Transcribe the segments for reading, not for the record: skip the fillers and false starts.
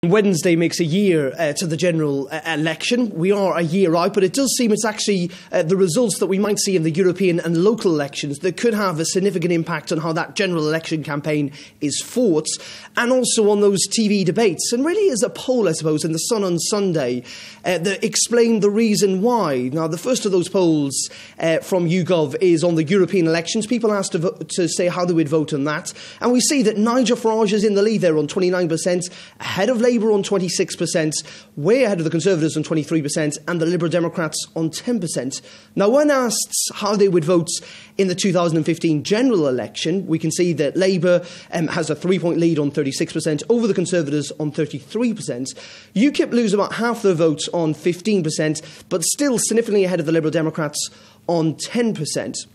Wednesday makes a year to the general election. We are a year out, but it does seem it's actually the results that we might see in the European and local elections that could have a significant impact on how that general election campaign is fought, and also on those TV debates. And really is a poll, I suppose, in The Sun on Sunday that explained the reason why. Now, the first of those polls from YouGov is on the European elections. People asked to say how they would vote on that. And we see that Nigel Farage is in the lead there on 29%, ahead of Labour on 26%, way ahead of the Conservatives on 23%, and the Liberal Democrats on 10%. Now, when asked how they would vote in the 2015 general election, we can see that Labour has a 3-point lead on 36%, over the Conservatives on 33%. UKIP lose about half their votes on 15%, but still significantly ahead of the Liberal Democrats on 10%.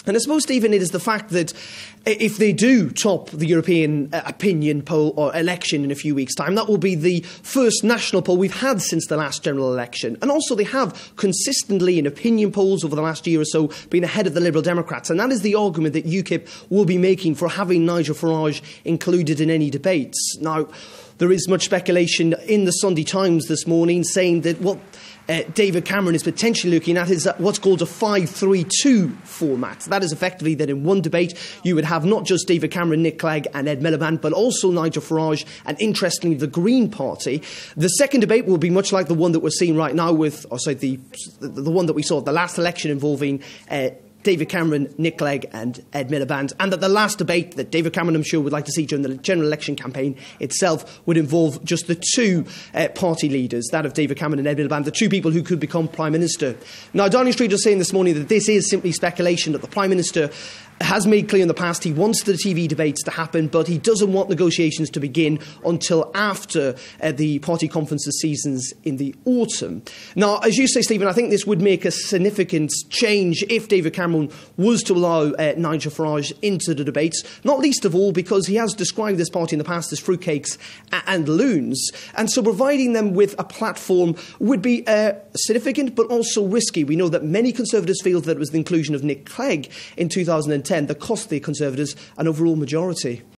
And I suppose, Stephen, it is the fact that if they do top the European opinion poll or election in a few weeks' time, that will be the first national poll we've had since the last general election. And also they have consistently in opinion polls over the last year or so been ahead of the Liberal Democrats. And that is the argument that UKIP will be making for having Nigel Farage included in any debates. Now, there is much speculation in the Sunday Times this morning saying that what David Cameron is potentially looking at is what's called a 5-3-2 format. That is effectively that in one debate you would have not just David Cameron, Nick Clegg and Ed Miliband, but also Nigel Farage and, interestingly, the Green Party. The second debate will be much like the one that we're seeing right now with, the one that we saw at the last election involving David Cameron, Nick Clegg and Ed Miliband, and that the last debate that David Cameron, I'm sure, would like to see during the general election campaign itself would involve just the two party leaders, that of David Cameron and Ed Miliband, the two people who could become Prime Minister. Now, Downing Street is saying this morning that this is simply speculation, that the Prime Minister has made clear in the past he wants the TV debates to happen, but he doesn't want negotiations to begin until after the party conferences seasons in the autumn. Now, as you say, Stephen, I think this would make a significant change if David Cameron was to allow Nigel Farage into the debates, not least of all because he has described this party in the past as fruitcakes and loons. And so providing them with a platform would be significant but also risky. We know that many Conservatives feel that it was the inclusion of Nick Clegg in 2010 that cost the Conservatives an overall majority.